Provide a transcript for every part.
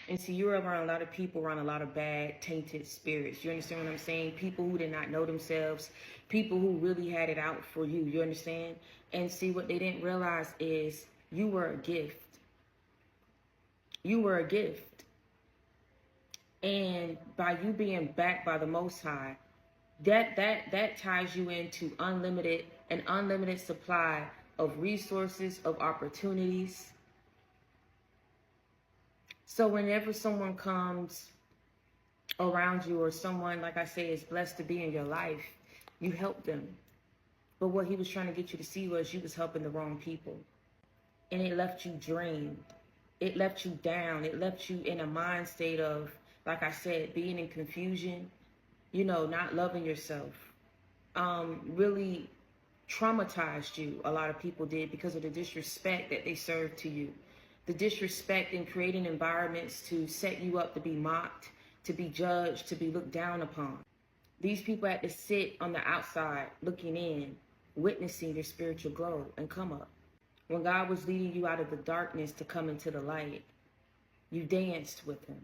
And see, you're around a lot of people, around a lot of bad, tainted spirits. You understand what I'm saying? People who did not know themselves, people who really had it out for you. You understand? And see, what they didn't realize is you were a gift. You were a gift. And by you being backed by the Most High, that ties you into an unlimited supply of resources, of opportunities. So whenever someone comes around you, or someone, like I say, is blessed to be in your life, you help them. But what he was trying to get you to see was you was helping the wrong people. And it left you drained. It left you down. It left you in a mind state of, like I said, being in confusion, you know, not loving yourself. Really traumatized you, a lot of people did, because of the disrespect that they served to you. The disrespect in creating environments to set you up to be mocked, to be judged, to be looked down upon. These people had to sit on the outside looking in, witnessing your spiritual glow and come up. When God was leading you out of the darkness to come into the light, you danced with him.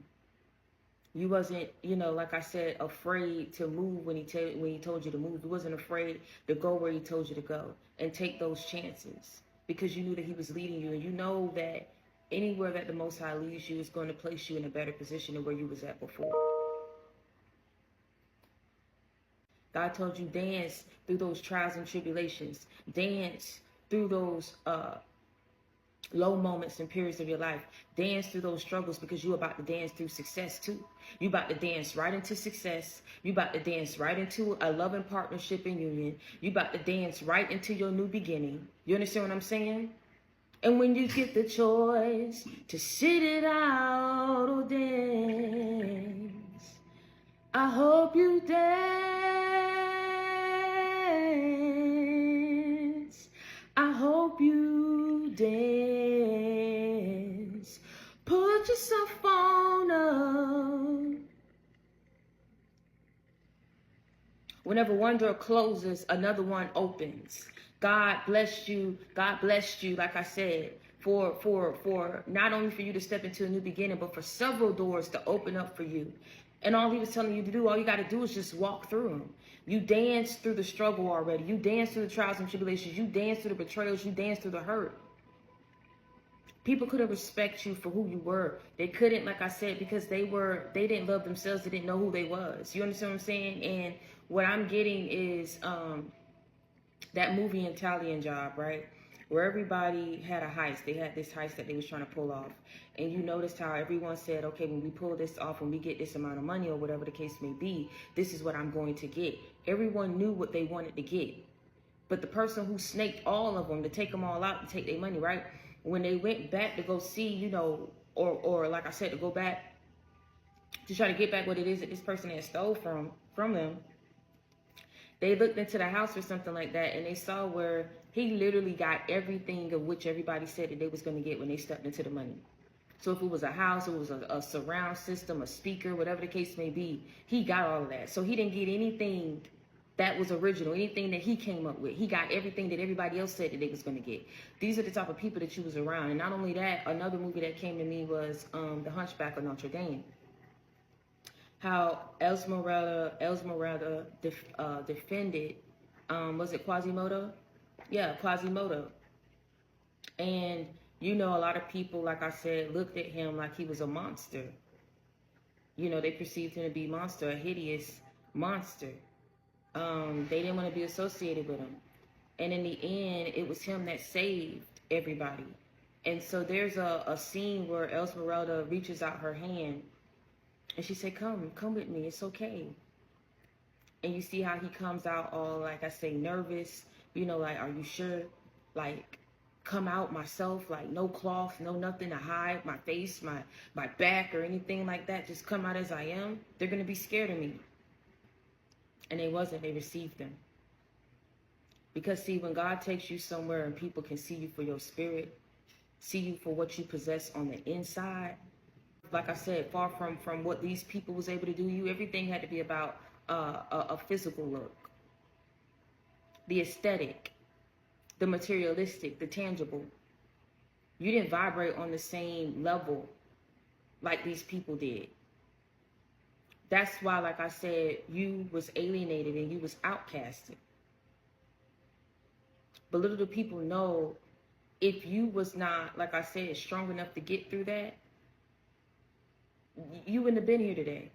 You wasn't, you know, like I said, afraid to move when he told you to move. You wasn't afraid to go where he told you to go and take those chances, because you knew that he was leading you. And you know that anywhere that the Most High leads you is going to place you in a better position than where you was at before. God told you dance through those trials and tribulations. Dance through those low moments and periods of your life. Dance through those struggles, because you're about to dance through success too. You about to dance right into success. You about to dance right into a loving partnership and union. You about to dance right into your new beginning. You understand what I'm saying? And when you get the choice to sit it out or dance, I hope you dance. I hope you dance. Put yourself on up. Whenever one door closes, another one opens. God blessed you. God blessed you, like I said, for not only for you to step into a new beginning, but for several doors to open up for you. And all he was telling you to do, all you got to do is just walk through them. You danced through the struggle already. You danced through the trials and tribulations. You danced through the betrayals. You danced through the hurt. People couldn't respect you for who you were. They couldn't, like I said, because they didn't love themselves. They didn't know who they was. You understand what I'm saying? And what I'm getting is that movie Italian Job, right? Where everybody had a heist. They had this heist that they was trying to pull off. And you noticed how everyone said, okay, when we pull this off, when we get this amount of money or whatever the case may be, this is what I'm going to get. Everyone knew what they wanted to get. But the person who snaked all of them to take them all out and take their money, right? When they went back to go see, you know, or like I said, to go back to try to get back what it is that this person had stole from them, they looked into the house or something like that, and they saw where he literally got everything of which everybody said that they was going to get when they stepped into the money. So if it was a house, it was a surround system, a speaker, whatever the case may be, he got all of that. So he didn't get anything that was original, anything that he came up with. He got everything that everybody else said that they was going to get. These are the type of people that you was around. And not only that, another movie that came to me was The Hunchback of Notre Dame. How Esmeralda defended, was it Quasimodo? Yeah, Quasimodo. And, you know, a lot of people, like I said, looked at him like he was a monster. You know, they perceived him to be a monster, a hideous monster. They didn't want to be associated with him. And in the end, it was him that saved everybody. And so there's a scene where Esmeralda reaches out her hand and she said, come with me, it's okay. And you see how he comes out all, like I say, nervous, you know, like, are you sure? Like, come out myself, like no cloth, no nothing to hide, my face, my back or anything like that, just come out as I am. They're going to be scared of me. And they wasn't, they received them. Because see, when God takes you somewhere and people can see you for your spirit, see you for what you possess on the inside, like I said, far from what these people was able to do you, everything had to be about a physical look. The aesthetic, the materialistic, the tangible. You didn't vibrate on the same level like these people did. That's why, like I said, you was alienated and you was outcasted. But little do people know, if you was not, like I said, strong enough to get through that, you wouldn't have been here today.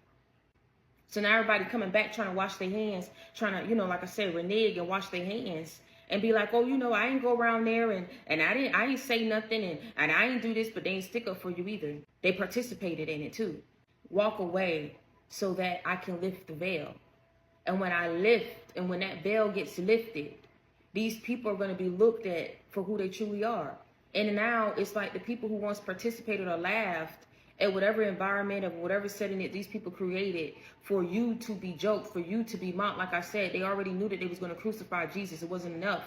So now everybody coming back trying to wash their hands, trying to, like I said, renege and wash their hands and be like, oh, I ain't go around there and I ain't say nothing and I ain't do this, but they ain't stick up for you either. They participated in it too. Walk away so that I can lift the veil. And when I lift, and when that veil gets lifted, these people are going to be looked at for who they truly are. And now it's like the people who once participated or laughed at whatever environment or whatever setting that these people created for you to be joked, for you to be mocked. Like I said, they already knew that they was going to crucify Jesus. It wasn't enough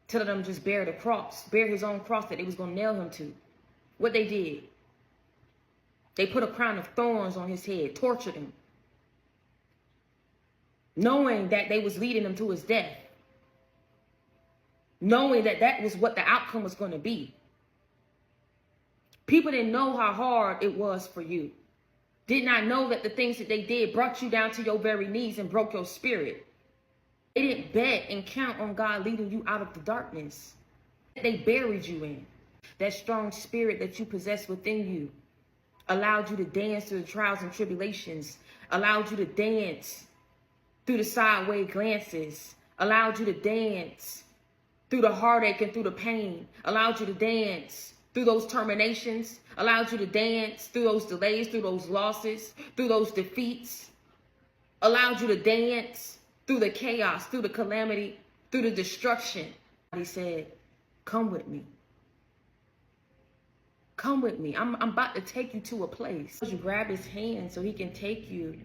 to let them just bear the cross, bear his own cross that they was going to nail him to. What they did, they put a crown of thorns on his head, tortured him, knowing that they was leading him to his death, knowing that that was what the outcome was going to be. People didn't know how hard it was for you. Did not know that the things that they did brought you down to your very knees and broke your spirit. They didn't bet and count on God leading you out of the darkness they buried you in. That strong spirit that you possess within you allowed you to dance through the trials and tribulations, allowed you to dance through the sideways glances, allowed you to dance through the heartache and through the pain, allowed you to dance through those terminations, allowed you to dance through those delays, through those losses, through those defeats, allowed you to dance through the chaos, through the calamity, through the destruction. He said, come with me. Come with me. I'm about to take you to a place. You grab his hand so he can take you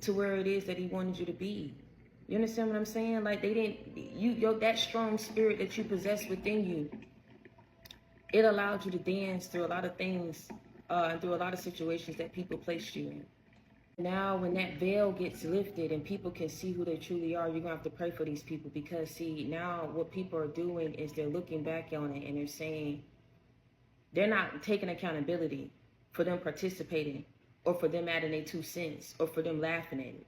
to where it is that he wanted you to be. You understand what I'm saying? Like they didn't, that strong spirit that you possess within you, it allowed you to dance through a lot of things, and through a lot of situations that people placed you in. Now, when that veil gets lifted and people can see who they truly are, you're going to have to pray for these people because, see, now what people are doing is they're looking back on it and they're saying, they're not taking accountability for them participating or for them adding their 2 cents or for them laughing at it,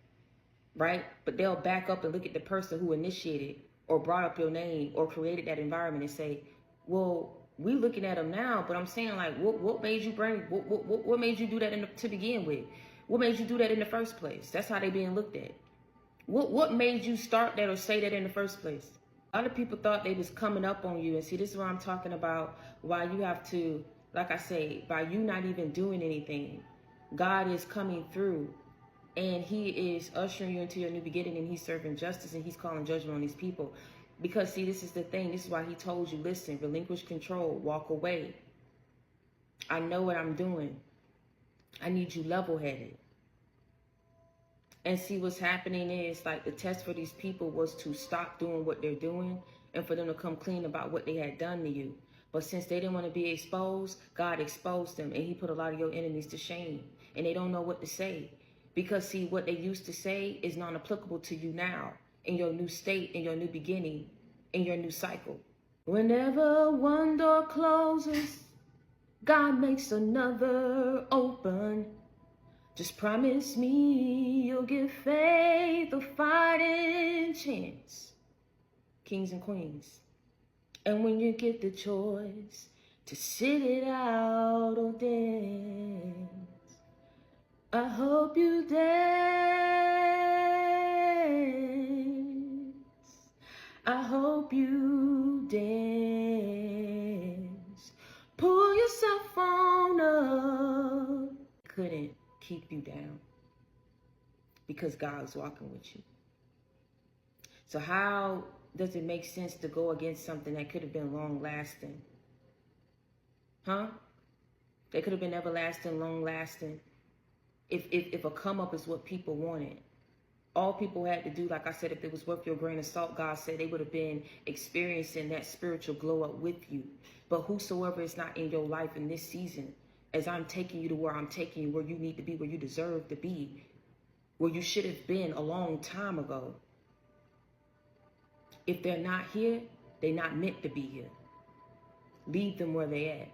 right? But they'll back up and look at the person who initiated or brought up your name or created that environment and say, well, we looking at them now, but I'm saying, like, what made you what made you do that to begin with? What made you do that in the first place? That's how they being looked at. What made you start that or say that in the first place? A lot of people thought they was coming up on you. And see, this is what I'm talking about. Why you have to, like I say, by you not even doing anything, God is coming through and he is ushering you into your new beginning, and he's serving justice and he's calling judgment on these people. Because, see, this is the thing. This is why he told you, listen, relinquish control, walk away. I know what I'm doing. I need you level-headed. And see, what's happening is, like, the test for these people was to stop doing what they're doing and for them to come clean about what they had done to you. But since they didn't want to be exposed, God exposed them, and he put a lot of your enemies to shame. And they don't know what to say. Because, see, what they used to say is non-applicable to you now, in your new state, in your new beginning, in your new cycle. Whenever one door closes, God makes another open. Just promise me you'll give faith a fighting chance. Kings and queens. And when you get the choice to sit it out or dance, I hope you dance. I hope you dance. Pull yourself on up. Couldn't keep you down because God's walking with you. So how does it make sense to go against something that could have been long lasting? Huh? They could have been everlasting, long lasting. If a come up is what people wanted. All people had to do, like I said, if it was worth your grain of salt, God said they would have been experiencing that spiritual glow up with you. But whosoever is not in your life in this season, as I'm taking you to where I'm taking you, where you need to be, where you deserve to be, where you should have been a long time ago. If they're not here, they're not meant to be here. Leave them where they're at.